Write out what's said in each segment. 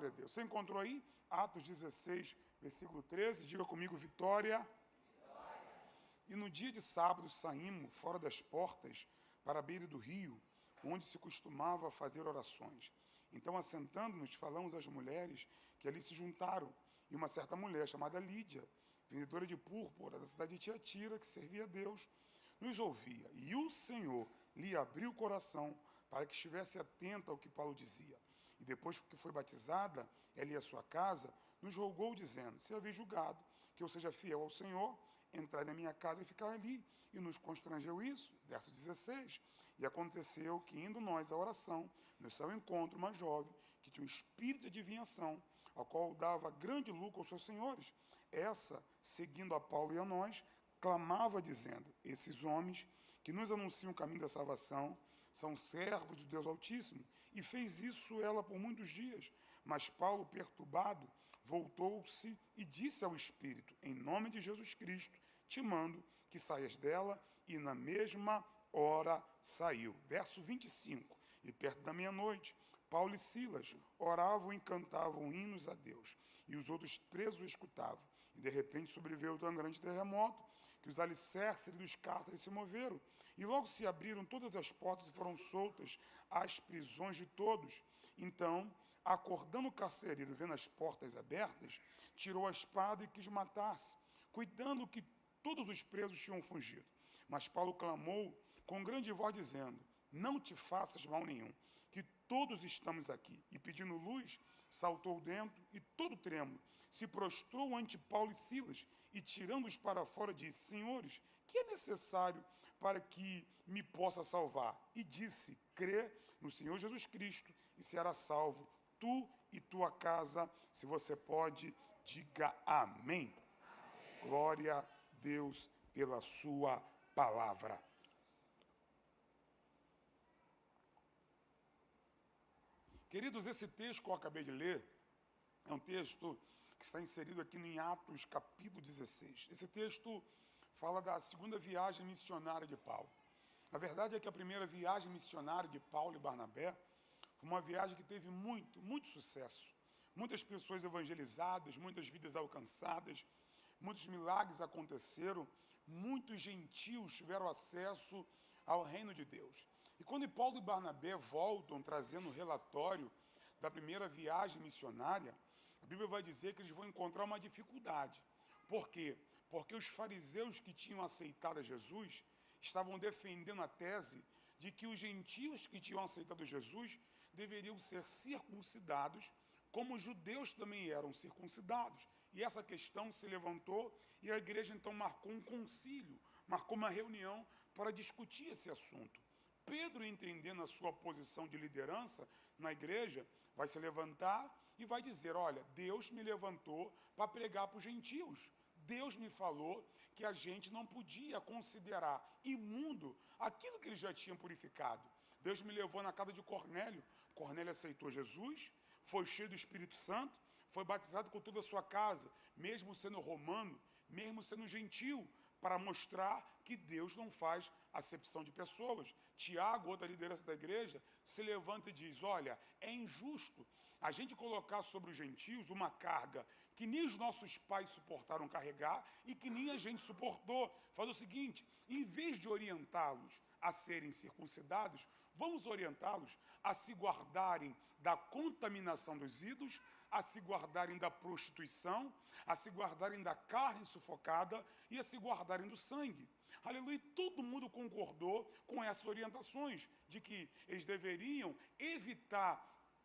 Glória a Deus. Você encontrou aí? Atos 16, versículo 13. Diga comigo, vitória. E no dia de sábado saímos fora das portas para a beira do rio, onde se costumava fazer orações. Então, assentando-nos, falamos às mulheres que ali se juntaram, e uma certa mulher chamada Lídia, vendedora de púrpura da cidade de Tiatira, que servia a Deus, nos ouvia. E o Senhor lhe abriu o coração para que estivesse atenta ao que Paulo dizia. E depois que foi batizada, ela e a sua casa, nos rogou, dizendo: se haver julgado que eu seja fiel ao Senhor, entrai na minha casa e ficar ali. E nos constrangeu isso. Verso 16. E aconteceu que, indo nós à oração, no seu encontro, uma jovem, que tinha um espírito de adivinhação, ao qual dava grande lucro aos seus senhores. Essa, seguindo a Paulo e a nós, clamava, dizendo: esses homens que nos anunciam o caminho da salvação são servos de Deus Altíssimo. E fez isso ela por muitos dias. Mas Paulo, perturbado, voltou-se e disse ao Espírito: em nome de Jesus Cristo, te mando que saias dela. E na mesma hora saiu. Verso 25. E perto da meia-noite, Paulo e Silas oravam e cantavam hinos a Deus, e os outros presos escutavam. E de repente sobreveio tão grande terremoto que os alicerces dos cárceres se moveram, e logo se abriram todas as portas e foram soltas as prisões de todos. Então, acordando o carcereiro, vendo as portas abertas, tirou a espada e quis matar-se, cuidando que todos os presos tinham fugido. Mas Paulo clamou com grande voz, dizendo: não te faças mal nenhum, que todos estamos aqui. E pedindo luz, saltou dentro e, todo trêmulo, se prostrou ante Paulo e Silas, e tirando-os para fora, disse: senhores, que é necessário para que me possa salvar? E disse: crê no Senhor Jesus Cristo e será salvo, tu e tua casa. Se você pode, diga amém. Glória a Deus pela sua palavra. Queridos, esse texto que eu acabei de ler é um texto que está inserido aqui em Atos, capítulo 16. Esse texto fala da segunda viagem missionária de Paulo. A verdade é que a primeira viagem missionária de Paulo e Barnabé foi uma viagem que teve muito sucesso. Muitas pessoas evangelizadas, muitas vidas alcançadas, muitos milagres aconteceram, muitos gentios tiveram acesso ao reino de Deus. E quando Paulo e Barnabé voltam trazendo o relatório da primeira viagem missionária, a Bíblia vai dizer que eles vão encontrar uma dificuldade. Por quê? Porque os fariseus que tinham aceitado a Jesus estavam defendendo a tese de que os gentios que tinham aceitado Jesus deveriam ser circuncidados, como os judeus também eram circuncidados. E essa questão se levantou e a igreja então marcou um concílio, marcou uma reunião para discutir esse assunto. Pedro, entendendo a sua posição de liderança na igreja, vai se levantar e vai dizer: olha, Deus me levantou para pregar para os gentios. Deus me falou que a gente não podia considerar imundo aquilo que eles já tinham purificado. Deus me levou na casa de Cornélio. Cornélio aceitou Jesus, foi cheio do Espírito Santo, foi batizado com toda a sua casa, mesmo sendo romano, mesmo sendo gentil, para mostrar que Deus não faz acepção de pessoas. Tiago, outra liderança da igreja, se levanta e diz: olha, é injusto a gente colocar sobre os gentios uma carga que nem os nossos pais suportaram carregar e que nem a gente suportou. Faz o seguinte: em vez de orientá-los a serem circuncidados, vamos orientá-los a se guardarem da contaminação dos ídolos, a se guardarem da prostituição, a se guardarem da carne sufocada e a se guardarem do sangue. Aleluia. Todo mundo concordou com essas orientações de que eles deveriam evitar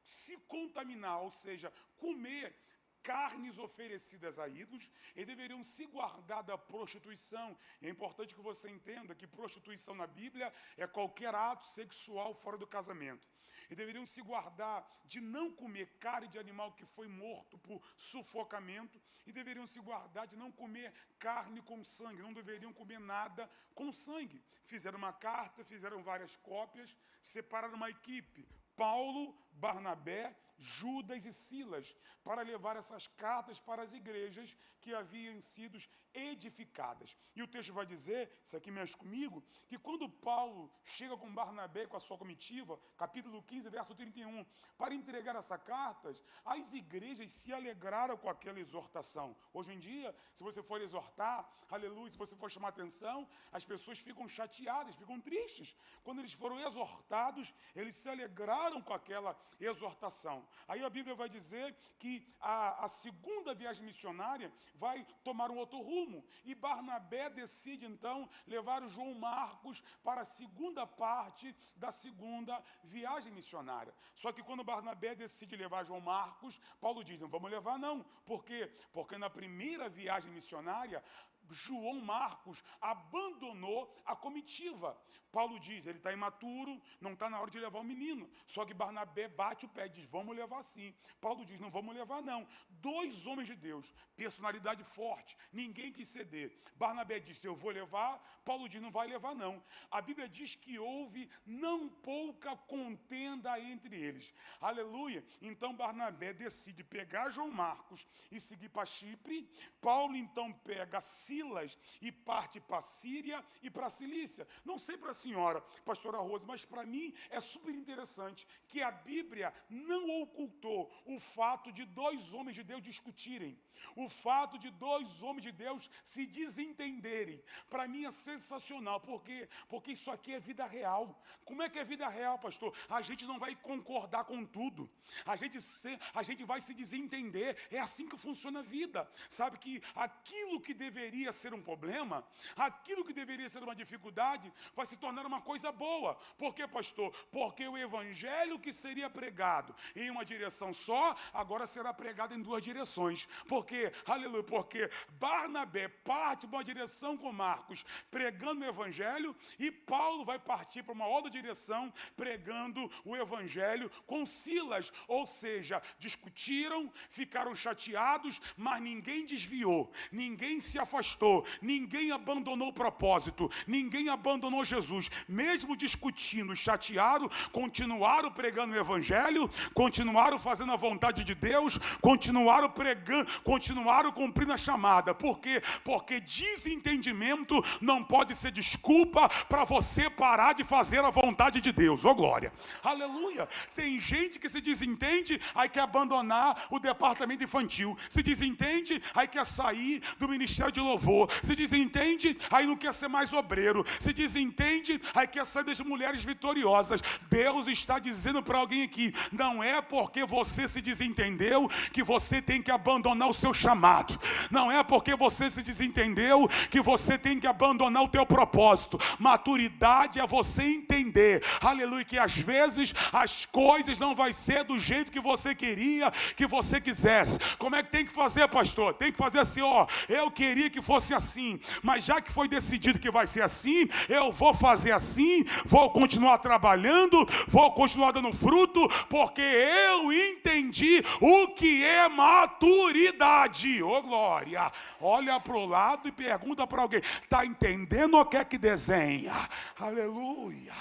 se contaminar, ou seja, comer carnes oferecidas a ídolos, e deveriam se guardar da prostituição. E é importante que você entenda que prostituição na Bíblia é qualquer ato sexual fora do casamento. E deveriam se guardar de não comer carne de animal que foi morto por sufocamento, e deveriam se guardar de não comer carne com sangue, não deveriam comer nada com sangue. Fizeram uma carta, fizeram várias cópias, separaram uma equipe: Paulo, Barnabé Judas e Silas, para levar essas cartas para as igrejas que haviam sido edificadas. E o texto vai dizer, isso aqui mexe comigo, que quando Paulo chega com Barnabé, com a sua comitiva, capítulo 15, verso 31, para entregar essas cartas, as igrejas se alegraram com aquela exortação. Hoje em dia, se você for exortar, aleluia, se você for chamar atenção, as pessoas ficam chateadas, ficam tristes. Quando eles foram exortados, eles se alegraram com aquela exortação. Aí a Bíblia vai dizer que a segunda viagem missionária vai tomar um outro rumo. E Barnabé decide, então, levar o João Marcos para a segunda parte da segunda viagem missionária. Só que quando Barnabé decide levar João Marcos, Paulo diz, não vamos levar não. Por quê? Porque na primeira viagem missionária, João Marcos abandonou a comitiva. Paulo diz, ele está imaturo, não está na hora de levar o menino. Só que Barnabé bate o pé e diz, vamos levar sim. Paulo diz, não vamos levar não. Dois homens de Deus, personalidade forte, ninguém quis ceder. Barnabé disse, eu vou levar. Paulo diz, não vai levar não. A Bíblia diz que houve não pouca contenda entre eles. Aleluia. Então Barnabé decide pegar João Marcos e seguir para Chipre. Paulo então pega Silas e parte para a Síria e para a Cilícia. Não sei para a senhora, pastora Rose, mas para mim é super interessante que a Bíblia não ocultou o fato de dois homens de Deus discutirem, o fato de dois homens de Deus se desentenderem. Para mim é sensacional, porque isso aqui é vida real. Como é que é vida real, pastor? A gente não vai concordar com tudo, a gente vai se desentender, é assim que funciona a vida. Sabe que aquilo que deveria ser um problema, aquilo que deveria ser uma dificuldade, vai se tornar uma coisa boa. Por quê, pastor? Porque o evangelho que seria pregado em uma direção só, agora será pregado em duas direções. Por quê? Aleluia, porque Barnabé parte para uma direção com Marcos, pregando o evangelho, e Paulo vai partir para uma outra direção, pregando o evangelho com Silas. Ou seja, discutiram, ficaram chateados, mas ninguém desviou, ninguém se afastou, ninguém abandonou o propósito, ninguém abandonou Jesus. Mesmo discutindo, chateado, continuaram pregando o evangelho, continuaram fazendo a vontade de Deus, continuaram pregando, continuaram cumprindo a chamada. Por quê? Porque desentendimento não pode ser desculpa para você parar de fazer a vontade de Deus. Ô glória, aleluia. Tem gente que se desentende, aí quer abandonar o departamento infantil, se desentende, aí quer sair do ministério de louvor, se desentende, aí não quer ser mais obreiro, se desentende, aí quer sair das mulheres vitoriosas. Deus está dizendo para alguém aqui, não é porque você se desentendeu que você tem que abandonar o seu chamado, não é porque você se desentendeu que você tem que abandonar o teu propósito. Maturidade é você entender, aleluia, que às vezes as coisas não vai ser do jeito que você queria, que você quisesse. Como é que tem que fazer, pastor? Tem que fazer assim, ó, eu queria que fosse assim, mas já que foi decidido que vai ser assim, eu vou fazer assim, vou continuar trabalhando, vou continuar dando fruto, porque eu entendi o que é maturidade. Ô glória, olha para o lado e pergunta para alguém, está entendendo o que é que desenha? Aleluia,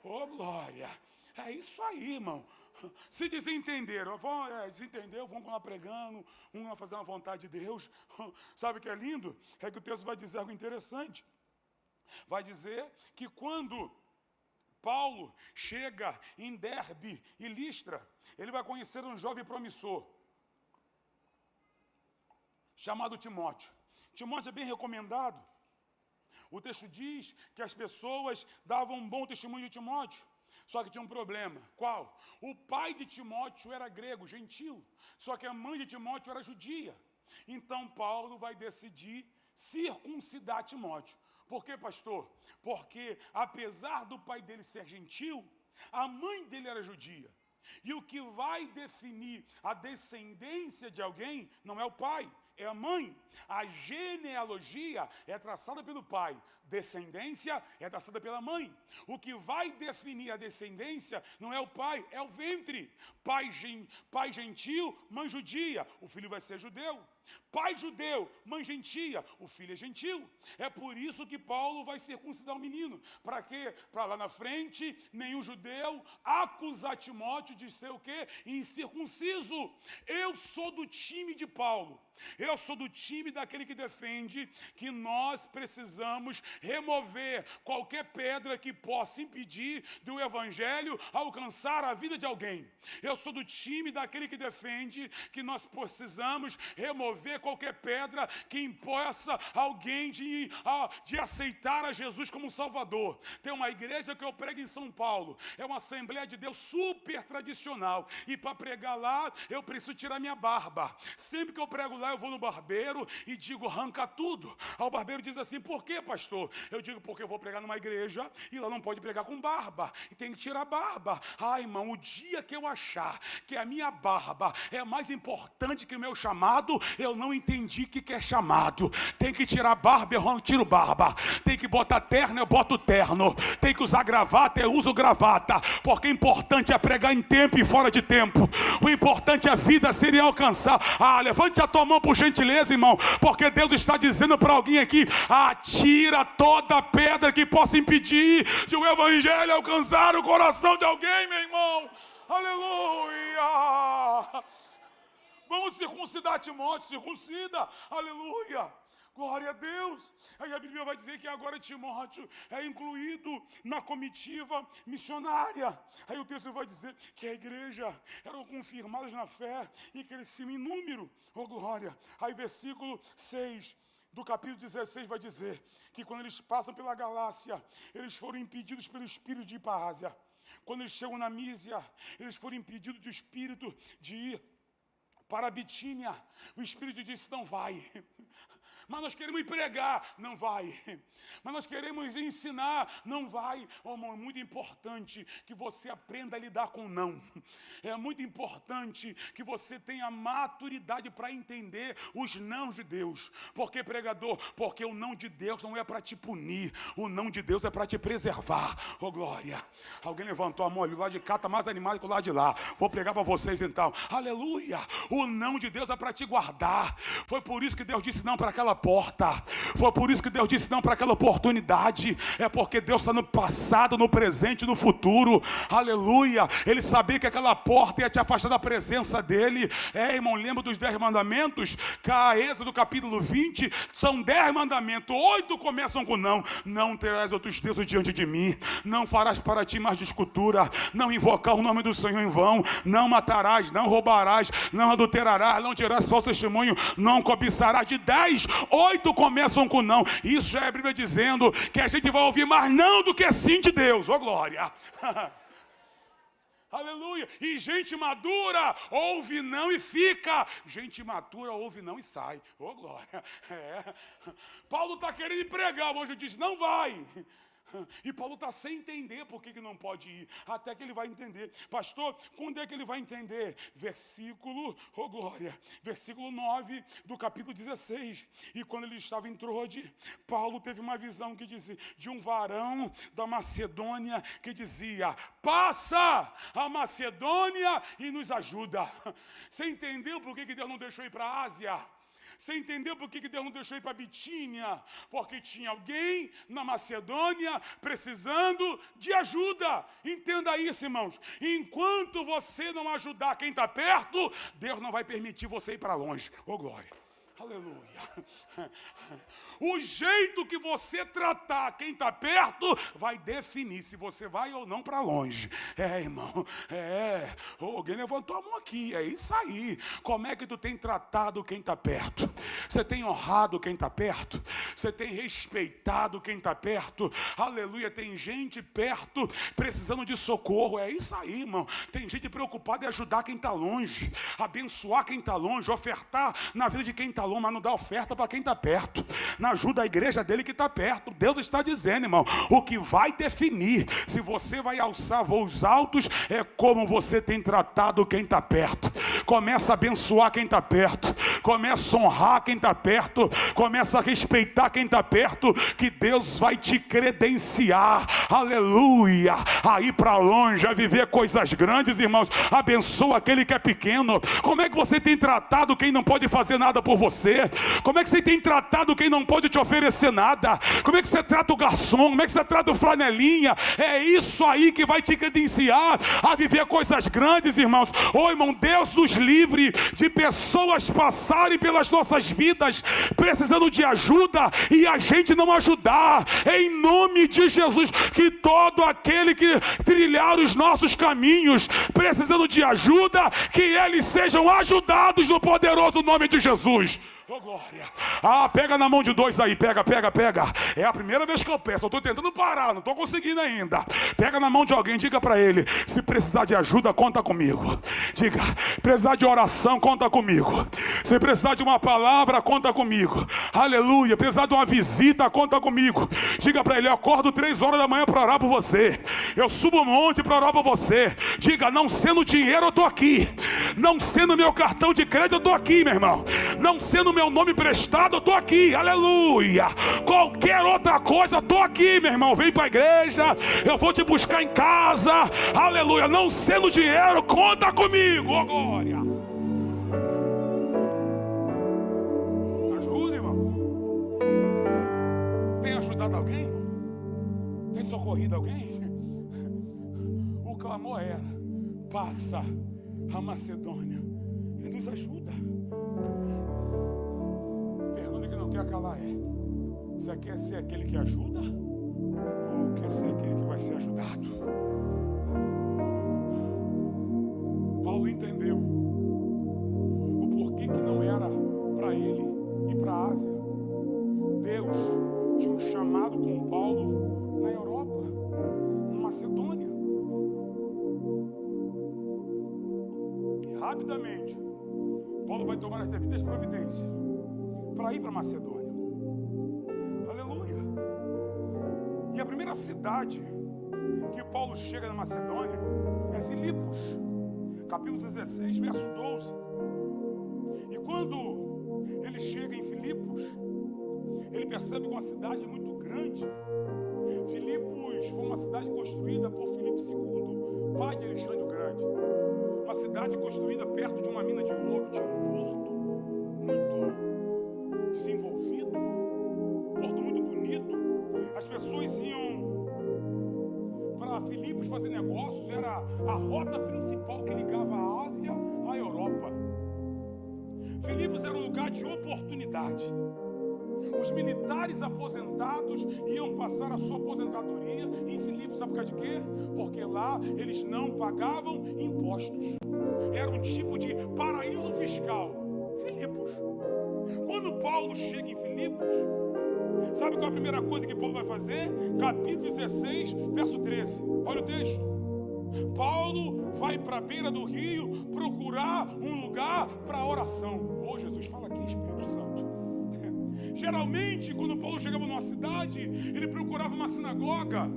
ô glória, é isso aí, irmão. Se desentenderam, vão continuar pregando, vão fazer a vontade de Deus. Sabe o que é lindo? É que o texto vai dizer algo interessante. Vai dizer que quando Paulo chega em Derbe e Listra, ele vai conhecer um jovem promissor, chamado Timóteo. Timóteo é bem recomendado. O texto diz que as pessoas davam um bom testemunho de Timóteo. Só que tinha um problema. Qual? O pai de Timóteo era grego, gentil. Só que a mãe de Timóteo era judia. Então Paulo vai decidir circuncidar Timóteo. Por quê, pastor? Porque apesar do pai dele ser gentil, a mãe dele era judia. E o que vai definir a descendência de alguém não é o pai, é a mãe. A genealogia é traçada pelo pai. Descendência é traçada pela mãe. O que vai definir a descendência não é o pai, é o ventre. Pai gentil, mãe judia. O filho vai ser judeu. Pai judeu, mãe gentia, o filho é gentil. É por isso que Paulo vai circuncidar o menino. Para quê? Para lá na frente, nenhum judeu acusar Timóteo de ser o quê? Incircunciso. Eu sou do time de Paulo. Eu sou do time daquele que defende que nós precisamos remover qualquer pedra que possa impedir do evangelho alcançar a vida de alguém. Eu sou do time daquele que defende que nós precisamos remover qualquer pedra que impossa alguém de aceitar a Jesus como Salvador. Tem uma igreja que eu prego em São Paulo, é uma Assembleia de Deus super tradicional, e para pregar lá eu preciso tirar minha barba. Sempre que eu prego lá eu vou no barbeiro e digo, arranca tudo. Aí o barbeiro diz assim, por quê, pastor? Eu digo, porque eu vou pregar numa igreja e lá não pode pregar com barba, e tem que tirar a barba. Irmão, o dia que eu achar que a minha barba é mais importante que o meu chamado, eu não entendi o que é chamado. Tem que tirar a barba, eu tiro barba. Tem que botar terno, eu boto terno. Tem que usar gravata, eu uso gravata. Porque o importante é pregar em tempo e fora de tempo. O importante é a vida ser e alcançar. Levante a tua mão por gentileza, irmão, porque Deus está dizendo para alguém aqui, tira toda pedra que possa impedir de o evangelho alcançar o coração de alguém, meu irmão. Aleluia! Vamos circuncidar Timóteo, circuncida, aleluia! Glória a Deus. Aí a Bíblia vai dizer que agora Timóteo é incluído na comitiva missionária. Aí o texto vai dizer que a igreja eram confirmadas na fé e cresciam em número. Oh, glória. Aí versículo 6 do capítulo 16 vai dizer que quando eles passam pela Galácia, eles foram impedidos pelo Espírito de ir para a Ásia. Quando eles chegam na Mísia, eles foram impedidos do Espírito de ir para a Bitínia. O Espírito disse, não vai. Mas nós queremos ir pregar, não vai. Mas nós queremos ensinar, não vai. Oh, irmão, é muito importante que você aprenda a lidar com não. É muito importante que você tenha maturidade para entender os nãos de Deus. Por que, pregador? Porque o não de Deus não é para te punir. O não de Deus é para te preservar. Oh, glória. Alguém levantou a mão ali, o lado de cá está mais animado que o lado de lá. Vou pregar para vocês então. Aleluia. O não de Deus é para te guardar. Foi por isso que Deus disse não para aquela porta. Foi por isso que Deus disse não para aquela oportunidade. É porque Deus está no passado, no presente e no futuro. Aleluia. Ele sabia que aquela porta ia te afastar da presença dele. Irmão, lembra dos 10 mandamentos? Êxodo capítulo 20, são 10 mandamentos, 8 começam com não. Não terás outros deuses diante de mim. Não farás para ti mais de escultura. Não invocar o nome do Senhor em vão. Não matarás, não roubarás, não adulterarás, não tirarás falso testemunho, não cobiçarás. De 10, 8 começam com não. Isso já é a Bíblia dizendo que a gente vai ouvir mais não do que sim de Deus. Oh, glória! Aleluia! E gente madura ouve não e fica. Gente madura ouve não e sai. Oh, glória! Paulo está querendo pregar, o anjo disse, não vai. E Paulo está sem entender por que não pode ir, até que ele vai entender. Pastor, quando é que ele vai entender? Versículo 9 do capítulo 16. E quando ele estava em Trode, Paulo teve uma visão que dizia, de um varão da Macedônia que dizia, passa a Macedônia e nos ajuda. Você entendeu por que Deus não deixou ir para a Ásia? Você entendeu por que Deus não deixou ir para Bitínia? Porque tinha alguém na Macedônia precisando de ajuda. Entenda isso, irmãos. Enquanto você não ajudar quem está perto, Deus não vai permitir você ir para longe. Oh, glória. Aleluia. O jeito que você tratar quem está perto vai definir se você vai ou não para longe. Irmão. Alguém levantou a mão aqui. É isso aí. Como é que tu tem tratado quem está perto? Você tem honrado quem está perto? Você tem respeitado quem está perto? Aleluia. Tem gente perto precisando de socorro. É isso aí, irmão. Tem gente preocupada em ajudar quem está longe, abençoar quem está longe, ofertar na vida de quem está longe, mas não dá oferta para quem está perto. Não ajuda a igreja dele que está perto. Deus está dizendo, irmão, o que vai definir se você vai alçar voos altos é como você tem tratado quem está perto. Começa a abençoar quem está perto. começa a honrar quem está perto, começa a respeitar quem está perto, que Deus vai te credenciar, aleluia, a ir para longe, a viver coisas grandes, irmãos. Abençoa aquele que é pequeno. Como é que você tem tratado quem não pode fazer nada por você? Como é que você tem tratado quem não pode te oferecer nada? Como é que você trata o garçom? Como é que você trata o flanelinha? É isso aí que vai te credenciar a viver coisas grandes, irmãos. Oh, irmão, Deus nos livre de pessoas passarem pelas nossas vidas precisando de ajuda e a gente não ajudar. Em nome de Jesus, que todo aquele que trilhar os nossos caminhos precisando de ajuda, que eles sejam ajudados no poderoso nome de Jesus. Oh, glória. Ah, pega na mão de dois aí, pega. É a primeira vez que eu peço, eu estou tentando parar, não estou conseguindo ainda. Pega na mão de alguém, diga para ele: se precisar de ajuda, conta comigo. Diga, precisar de oração, conta comigo. Se precisar de uma palavra, conta comigo. Aleluia, precisar de uma visita, conta comigo. Diga para ele: eu acordo 3 horas da manhã para orar por você. Eu subo um monte para orar por você. Diga, não sendo dinheiro, eu estou aqui. Não sendo meu cartão de crédito, eu estou aqui, meu irmão. Não sendo meu nome prestado, eu estou aqui, aleluia. Qualquer outra coisa, eu estou aqui, meu irmão. Vem para a igreja, eu vou te buscar em casa, aleluia. Não sendo dinheiro, conta comigo, ó glória. Ajuda, irmão. Tem ajudado alguém, irmão? Tem socorrido alguém? O clamor era: passa a Macedônia e nos ajuda. Pergunta que não quer calar é: você quer ser aquele que ajuda ou quer ser aquele que vai ser ajudado? Paulo entendeu o porquê que não era para ele ir para a Ásia. Deus tinha um chamado com Paulo na Europa, na Macedônia. E rapidamente Paulo vai tomar as devidas providências para ir para Macedônia. Aleluia. E a primeira cidade que Paulo chega na Macedônia é Filipos, capítulo 16, verso 12. E quando ele chega em Filipos, ele percebe que é uma cidade muito grande. Filipos foi uma cidade construída por Filipe II, pai de Alexandre o Grande. Uma cidade construída perto de uma mina de ouro, tinha um porto muito desenvolvido, porto muito bonito. As pessoas iam para Filipos fazer negócios, era a rota principal que ligava a Ásia à Europa. Filipos era um lugar de oportunidade. Os militares aposentados iam passar a sua aposentadoria em Filipos. Sabe por causa de quê? Porque lá eles não pagavam impostos. Era um tipo de paraíso fiscal. Filipos. Quando Paulo chega em Filipos, sabe qual é a primeira coisa que Paulo vai fazer? Capítulo 16, verso 13. Olha o texto. Paulo vai para a beira do rio procurar um lugar para oração. Oh, Jesus, fala aqui, Espírito Santo. Geralmente, quando Paulo chegava numa cidade, ele procurava uma sinagoga,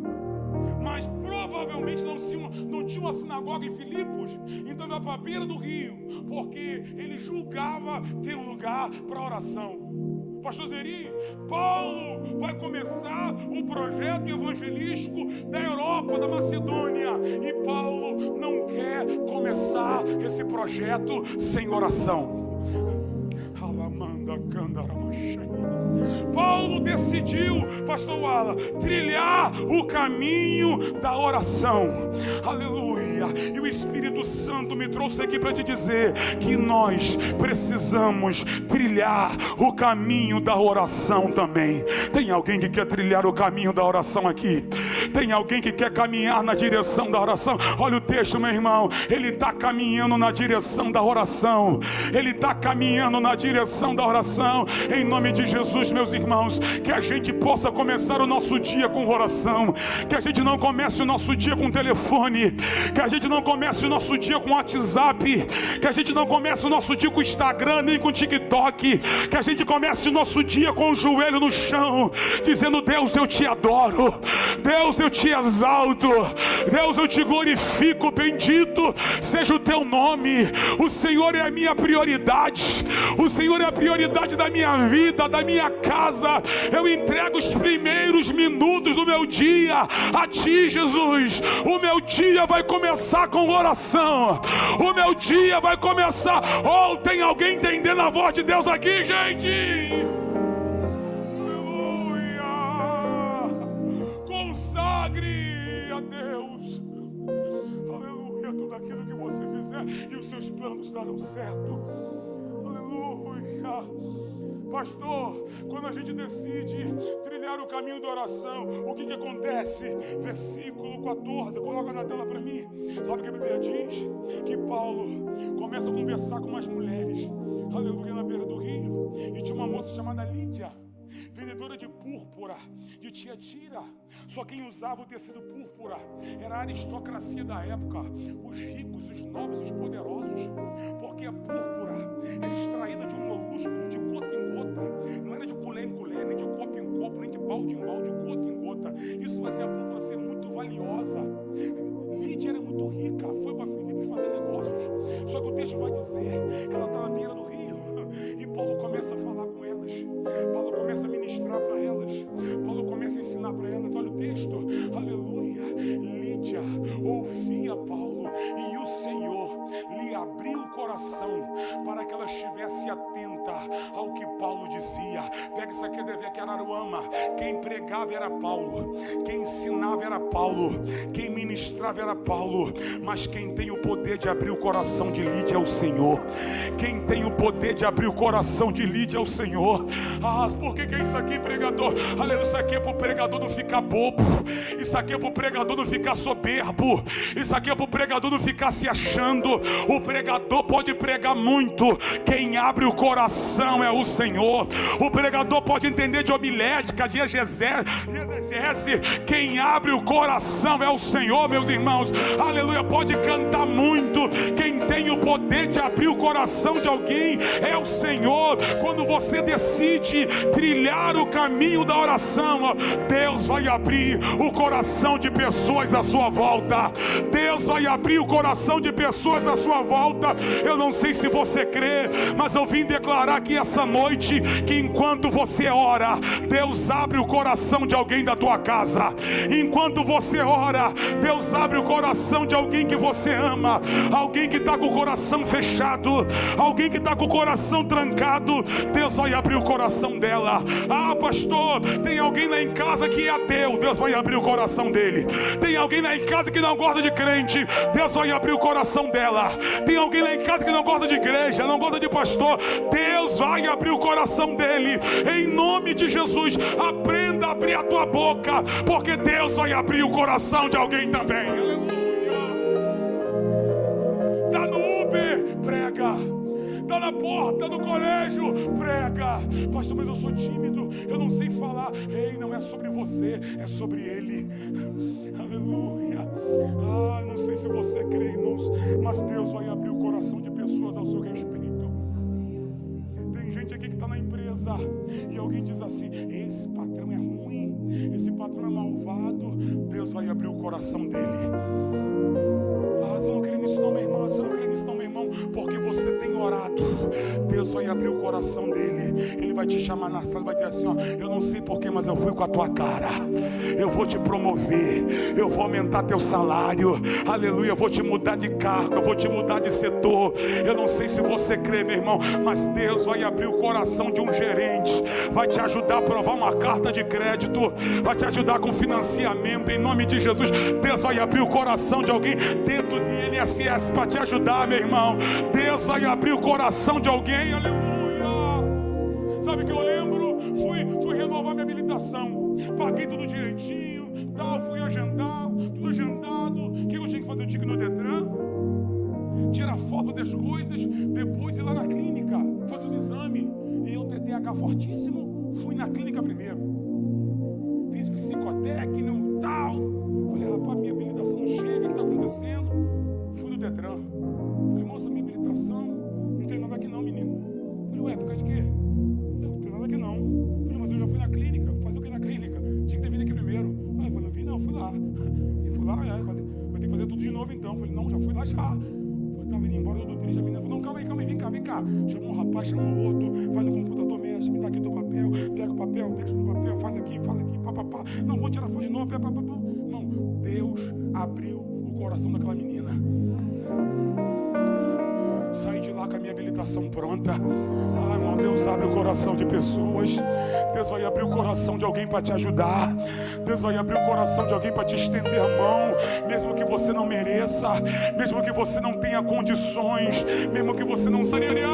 mas provavelmente não tinha uma sinagoga em Filipos. Então ele vai para a beira do rio, porque ele julgava ter um lugar para oração. Pastor Zeri, Paulo vai começar o projeto evangelístico da Europa, da Macedônia, e Paulo não quer começar esse projeto sem oração. Paulo decidiu, pastor Wala, trilhar o caminho da oração. Aleluia. E o Espírito Santo me trouxe aqui para te dizer que nós precisamos trilhar o caminho da oração também. Tem alguém que quer trilhar o caminho da oração aqui? Tem alguém que quer caminhar na direção da oração? Olha o texto, meu irmão. Ele está caminhando na direção da oração. Ele está caminhando na direção da oração. Em nome de Jesus, meus irmãos, que a gente possa começar o nosso dia com oração. Que a gente não comece o nosso dia com telefone. Que a gente não comece o nosso dia com WhatsApp. Que a gente não comece o nosso dia com Instagram, nem com TikTok. Que a gente comece o nosso dia com o joelho no chão, dizendo: Deus, eu te adoro. Deus, Deus, eu te exalto. Deus, eu te glorifico. Bendito seja o teu nome. O Senhor é a minha prioridade. O Senhor é a prioridade da minha vida, da minha casa. Eu entrego os primeiros minutos do meu dia a ti, Jesus. O meu dia vai começar com oração. O meu dia vai começar. Oh, tem alguém entendendo a voz de Deus aqui, gente? Aleluia. Consagre a Deus. Aleluia. Tudo aquilo que você fizer e os seus planos darão certo. Aleluia. Pastor, quando a gente decide trilhar o caminho da oração, o que acontece? Versículo 14, coloca na tela para mim. Sabe o que a Bíblia diz? Que Paulo começa a conversar com umas mulheres, aleluia, na beira do rio. E tinha uma moça chamada Lídia, vendedora de púrpura, de Tiatira. Só quem usava o tecido púrpura era a aristocracia da época, os ricos, os nobres, os poderosos. Porque a púrpura era extraída de um molúsculo, de gota em gota. Não era de colher em colher, nem de copo em copo, nem de balde em balde, gota em gota. Isso fazia a púrpura ser muito valiosa. Lídia era muito rica, foi para Filipos fazer negócios. Só que o texto vai dizer que ela está na beira do rio. E Paulo começa a falar com elas. Paulo começa a ministrar para elas. Paulo começa a ensinar para elas. Olha o texto, aleluia. Lídia ouvia Paulo e o Senhor lhe abriu o coração para que ela estivesse atenta ao que Paulo dizia. Pega isso aqui, deve aqui, Araruama. Quem pregava era Paulo, quem ensinava era Paulo, quem ministrava era Paulo, mas quem tem o poder de abrir o coração de Lídia é o Senhor. Quem tem o poder de abrir o coração de Lídia é o Senhor. Ah, por que é isso aqui, pregador? Aleluia, isso aqui é para o pregador não ficar bobo. Isso aqui é para o pregador não ficar soberbo. Isso aqui é para o pregador não ficar se achando. O pregador pode pregar muito. Quem abre o coração é o Senhor. O pregador pode entender de homilética, de exegese. Quem abre o coração é o Senhor, meus irmãos. Aleluia, pode cantar muito. Quem tem o poder de abrir o coração de alguém é o Senhor. Quando você decide trilhar o caminho da oração, Deus vai abrir o coração de pessoas à sua volta. Deus vai abrir o coração de pessoas à sua volta. Eu não sei se você crê, mas eu vim declarar aqui essa noite que enquanto você ora, Deus abre o coração de alguém da tua casa. Enquanto você ora, Deus abre o coração de alguém que você ama. Alguém que está com o coração fechado, alguém que está com o coração trancado, Deus vai abrir o coração dela. Ah, pastor, tem alguém lá em casa que é ateu, Deus vai abrir o coração dele. Tem alguém lá em casa que não gosta de crente, Deus vai abrir o coração dela. Tem alguém lá em casa que não gosta de igreja, não gosta de pastor, Deus vai abrir o coração dele. Em nome de Jesus, aprenda a abrir a tua boca, porque Deus vai abrir o coração de alguém também. Aleluia. Tá no Uber, prega. Está na porta do colégio, prega. Pastor, mas eu sou tímido, eu não sei falar. Ei, não é sobre você, é sobre ele. Aleluia. Ah, não sei se você crê, irmãos, mas Deus vai abrir o coração de pessoas ao seu respeito. Tem gente aqui que está na empresa e alguém diz assim: esse patrão é ruim, esse patrão é malvado. Deus vai abrir o coração dele. Ah, você não crê nisso não, minha irmã? Você não crê nisso não, meu irmão? Porque você tem orado, Deus vai abrir o coração dele. Ele vai te chamar na sala e vai dizer assim: ó, eu não sei porquê, mas eu fui com a tua cara. Eu vou te promover, eu vou aumentar teu salário. Aleluia, eu vou te mudar de cargo, eu vou te mudar de setor. Eu não sei se você crê, meu irmão, mas Deus vai abrir o coração de um gerente, vai te ajudar a aprovar uma carta de crédito, vai te ajudar com financiamento. Em nome de Jesus, Deus vai abrir o coraão de alguém dentro de INSS para te ajudar, meu irmão. Deus vai abrir o coração de alguém. Aleluia. Sabe o que eu lembro? Fui renovar minha habilitação, paguei tudo direitinho, tal, fui agendar, tudo agendado. O que eu tinha que fazer? Eu tinha que ir no Detran, tirar foto das coisas, depois ir lá na clínica, fazer os exames. E eu, TDAH fortíssimo, fui na clínica primeiro, fiz psicotécnico, tal. Falei: rapaz, minha habilitação não chega, o que está acontecendo? Fui no Detran. Falei: moça, minha habilitação não tem nada aqui não, menino. Falei: ué, por causa de quê? Falei: não tem nada aqui não. Falei: mas eu já fui na clínica. Fazer o que na clínica? Tinha que ter vindo aqui primeiro. Falei: não vi não, fui lá. lá. Ele falou, vai ter que fazer tudo de novo então. Eu falei, não, já fui lá já. Eu estava indo embora do triste, a menina falou, não, calma aí, vem cá. Chamou um rapaz, chamou um outro, vai no computador, mexe, me dá aqui teu papel, pega o papel, deixa no papel, faz aqui, papapá. Não, vou tirar foto de novo, papapá. Não, Deus abriu o coração daquela menina. Saí de lá com a minha habilitação pronta. Irmão, Deus abre o coração de pessoas. Deus vai abrir o coração de alguém para te ajudar. Deus vai abrir o coração de alguém para te estender a mão, mesmo que você não mereça, mesmo que você não tenha condições, mesmo que você não seja.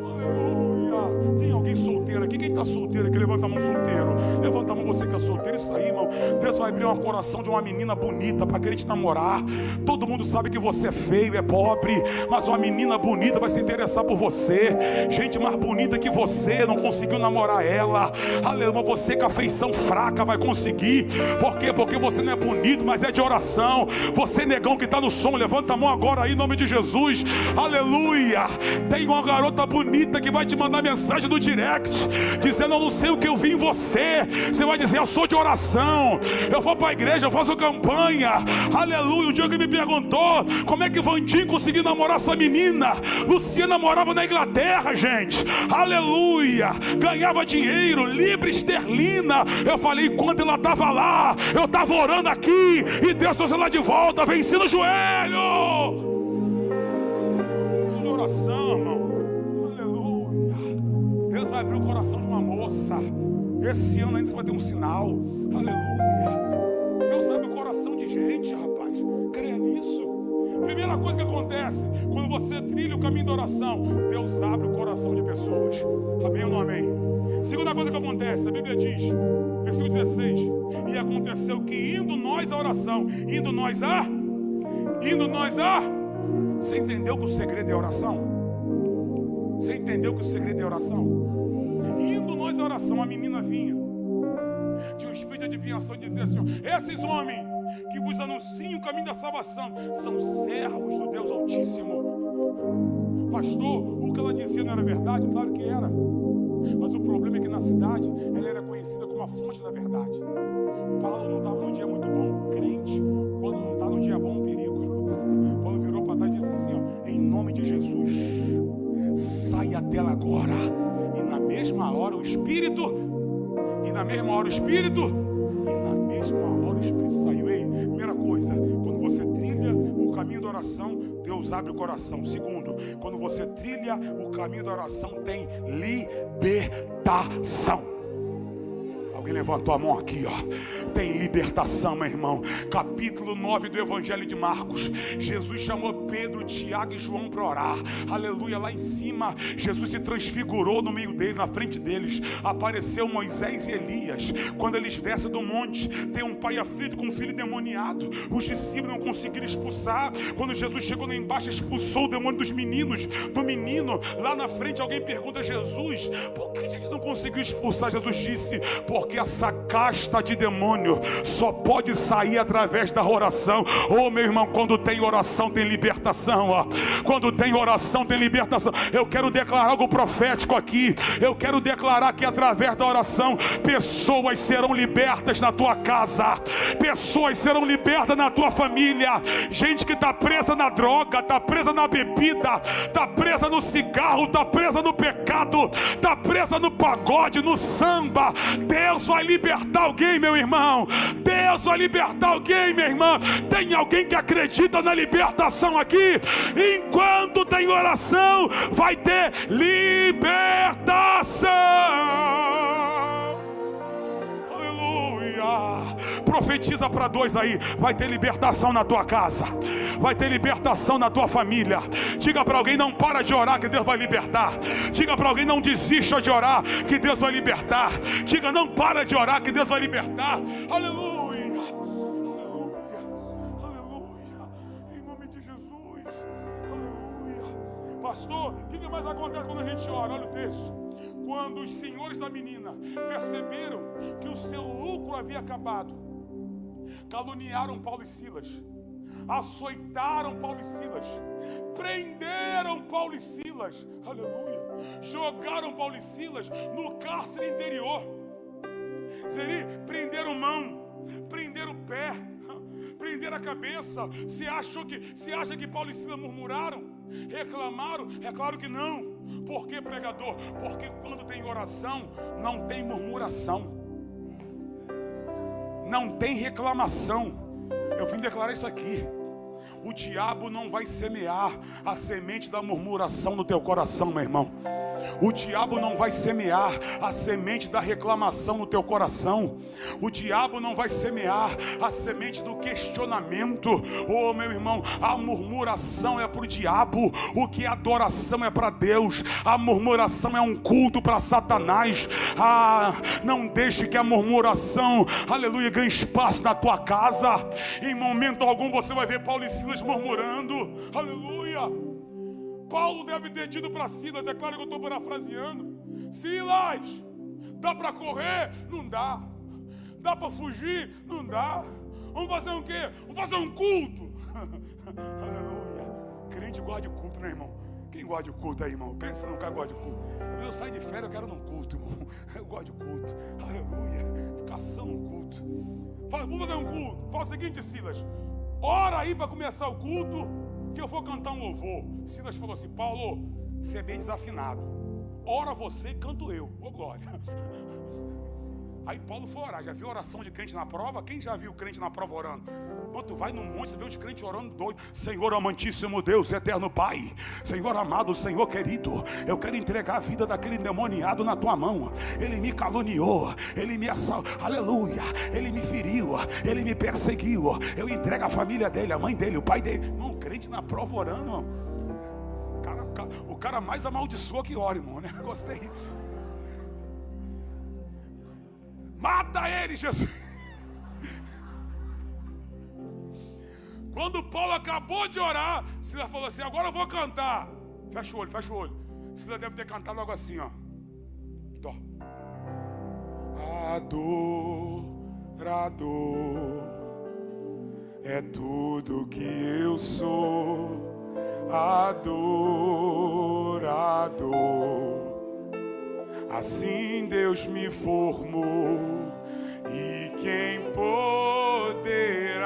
Aleluia. Tem alguém solteiro aqui? Quem está solteiro aqui? Levanta a mão, solteiro. Levanta a mão, você que é solteiro. Isso aí, irmão. Deus vai abrir o coração de uma menina bonita para querer te namorar. Todo mundo sabe que você é feio, é pobre, mas uma menina bonita vai se interessar por você. Gente mais bonita que você não conseguiu namorar ela. Aleluia. Você com a feição fraca vai conseguir. Por quê? Porque você não é bonito, mas é de oração. Você, negão que está no som, levanta a mão agora aí em nome de Jesus. Aleluia. Tem uma garota bonita que vai te mandar mensagem no direct dizendo, eu não sei o que eu vi em você. Você vai dizer, eu sou de oração, eu vou para a igreja, eu faço campanha. Aleluia. Um dia alguém me perguntou, como é que Vandinho conseguiu namorar essa menina? Luciana morava na Inglaterra, gente. Aleluia. Ganhava dinheiro, libra esterlina. Eu falei, quando ela estava lá, eu estava orando aqui, e Deus trouxe ela de volta, venci no joelho. Oração, irmão. Aleluia. Deus vai abrir o coração de uma moça. Esse ano ainda você vai ter um sinal. Aleluia. Deus abre o coração de gente, rapaz. Creia nisso. Primeira coisa que acontece quando você trilha o caminho da oração, Deus abre o coração de pessoas. Amém ou não amém? Segunda coisa que acontece, a Bíblia diz, versículo 16: e aconteceu que indo nós à oração, você entendeu que o segredo é oração? Você entendeu que o segredo é oração? Indo nós à oração, a menina vinha, tinha um espírito de adivinhação e dizia assim, esses homens que vos anunciam o caminho da salvação são servos do Deus Altíssimo. Pastor, o que ela dizia não era verdade? Claro que era, mas o problema é que na cidade ela era conhecida como a fonte da verdade. Paulo não estava num dia muito bom. Crente, quando não está no dia bom, um perigo. Paulo virou para trás e disse assim, ó, em nome de Jesus, saia dela agora. E na mesma hora o Espírito saiu. Ei, primeira coisa, quando você trilha o caminho da oração, Deus abre o coração. Segundo, quando você trilha o caminho da oração, tem libertação. Alguém levantou a mão aqui, ó. Tem libertação, meu irmão. Capítulo 9 do Evangelho de Marcos. Jesus chamou Pedro, Tiago e João para orar. Aleluia. Lá em cima, Jesus se transfigurou no meio deles, na frente deles. Apareceu Moisés e Elias. Quando eles descem do monte, tem um pai aflito com um filho endemoniado. Os discípulos não conseguiram expulsar. Quando Jesus chegou lá embaixo, expulsou o demônio dos meninos. Do menino, lá na frente, alguém pergunta a Jesus, por que ele não conseguiu expulsar? Jesus disse, porque essa casta de demônio só pode sair através da oração. Ô meu irmão, quando tem oração tem libertação, ó. Quando tem oração tem libertação. Eu quero declarar algo profético aqui. Eu quero declarar que através da oração pessoas serão libertas na tua casa, pessoas serão libertas na tua família. Gente que está presa na droga, está presa na bebida, está presa no cigarro, está presa no pecado, está presa no pagode, no samba. Deus vai libertar alguém, meu irmão. Deus vai libertar alguém, minha irmã. Tem alguém que acredita na libertação aqui? Enquanto tem oração, vai ter libertação. Aleluia. Profetiza para dois aí. Vai ter libertação na tua casa, vai ter libertação na tua família. Diga para alguém, não para de orar que Deus vai libertar. Diga para alguém, não desista de orar que Deus vai libertar. Diga, não para de orar que Deus vai libertar. Aleluia, aleluia, aleluia, em nome de Jesus. Aleluia. Pastor, o que mais acontece quando a gente ora? Olha o texto. Quando os senhores da menina perceberam que o seu lucro havia acabado, caluniaram Paulo e Silas, açoitaram Paulo e Silas, prenderam Paulo e Silas, aleluia, jogaram Paulo e Silas no cárcere interior. Prenderam mão, prender o pé, prender a cabeça. Você acha que Paulo e Silas murmuraram, reclamaram? É claro que não. Por que, pregador? Porque quando tem oração, não tem murmuração, não tem reclamação. Eu vim declarar isso aqui. O diabo não vai semear a semente da murmuração no teu coração, meu irmão. O diabo não vai semear a semente da reclamação no teu coração. O diabo não vai semear a semente do questionamento. Oh, meu irmão, a murmuração é para o diabo, o que é adoração é para Deus. A murmuração é um culto para Satanás. Não deixe que a murmuração, aleluia, ganhe espaço na tua casa. Em momento algum você vai ver Paulo e Silas murmurando, aleluia. Paulo deve ter dito para Silas, é claro que eu estou parafraseando: Silas, dá para correr? Não dá. Dá para fugir? Não dá. Vamos fazer o quê? Vamos fazer um culto. Aleluia. Crente gosta de culto, né, irmão? Quem gosta de culto aí, irmão? Pensa no cara que gosta de culto. Eu saio de férias, eu quero num culto, irmão. Eu gosto de culto. Aleluia. Ficar assando um culto. Fala, vamos fazer um culto. Fala o seguinte, Silas: ora aí para começar o culto, que eu vou cantar um louvor. Silas falou assim: Paulo, você é bem desafinado. Ora você e canto eu. Ô glória. Aí Paulo foi orar. Já viu oração de crente na prova? Quem já viu crente na prova orando? Quando tu vai no monte, você vê os crentes orando doido. Senhor amantíssimo Deus, eterno Pai, Senhor amado, Senhor querido, eu quero entregar a vida daquele endemoniado na tua mão. Ele me caluniou, ele me assaltou, aleluia, ele me feriu, ele me perseguiu. Eu entrego a família dele, a mãe dele, o pai dele. Irmão, crente na prova orando, irmão. O cara mais amaldiçoa que ora, irmão, né? Gostei. Mata ele, Jesus. Quando Paulo acabou de orar, Silas falou assim: agora eu vou cantar. Fecha o olho, fecha o olho. Silas deve ter cantado algo assim, ó. Dó. Adorador é tudo que eu sou. Adorador. Assim Deus me formou, e quem poderá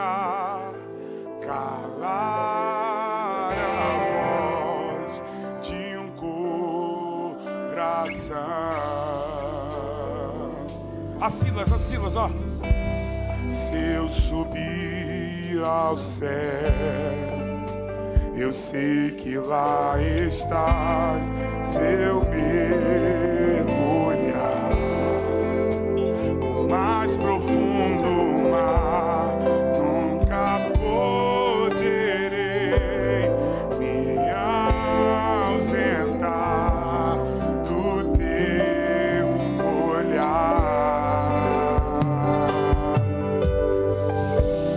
calar a voz de um coração? A Silas, ó. Se eu subir ao céu, eu sei que lá estás. Se eu mergulhar no mais profundo mar, nunca poderei me ausentar do teu olhar.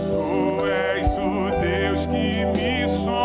Tu és o Deus que me sonda.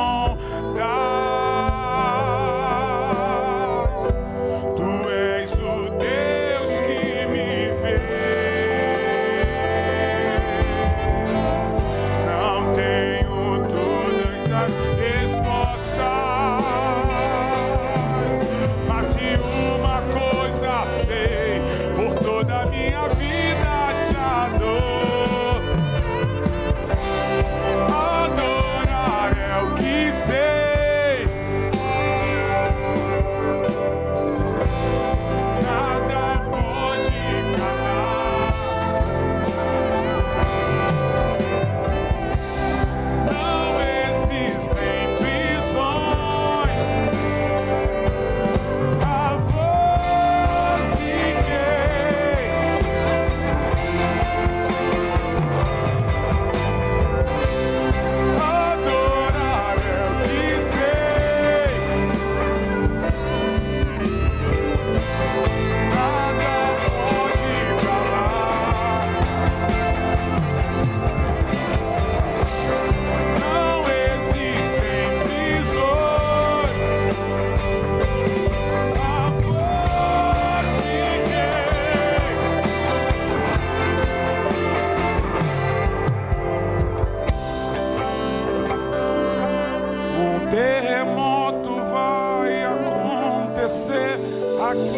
Aqui,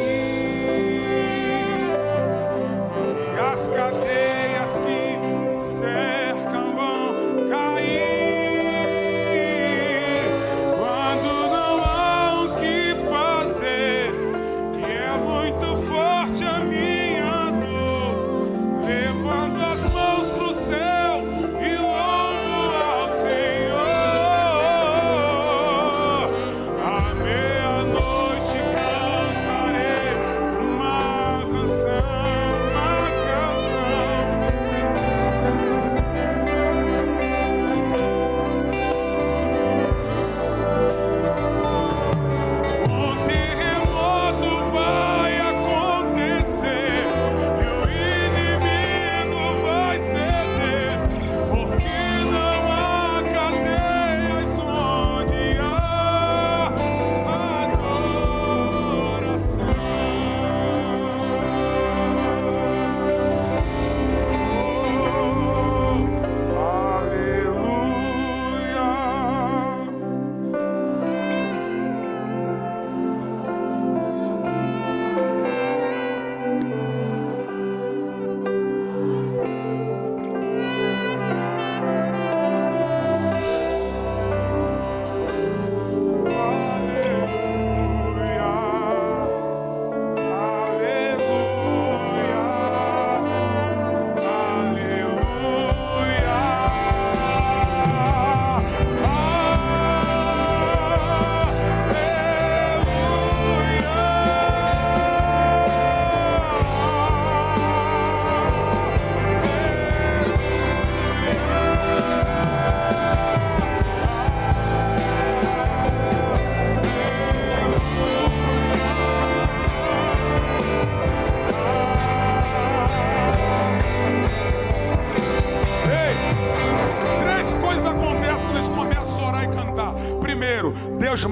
e as cadeias que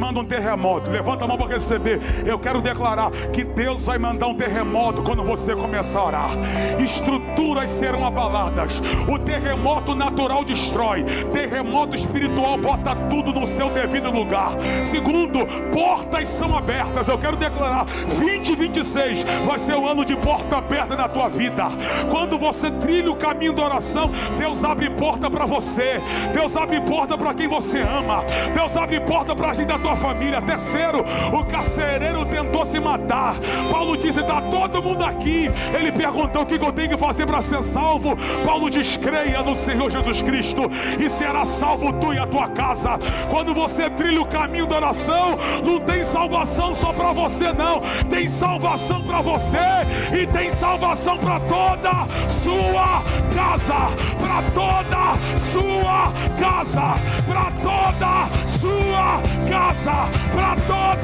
manda um terremoto. Levanta a mão para receber. Eu quero declarar que Deus vai mandar um terremoto quando você começar a orar. Estruturas serão abaladas. O terremoto natural destrói. Terremoto espiritual bota tudo no seu devido lugar. Segundo, portas são abertas. Eu quero declarar, 2026 vai ser o ano de porta aberta na tua vida. Quando você trilha o caminho da oração, Deus abre porta para você. Deus abre porta para quem você ama. Deus abre porta para a gente da tua família. Terceiro, o carcereiro tentou se matar. Paulo disse: está todo mundo aqui. Ele perguntou: o que eu tenho que fazer para ser salvo? Paulo diz: creia no Senhor Jesus Cristo e será salvo tu e a tua casa. Quando você trilha o caminho da oração, não tem salvação só para você, não. Tem salvação para você e tem salvação para toda sua casa. Para toda sua casa. Para toda sua casa. Para toda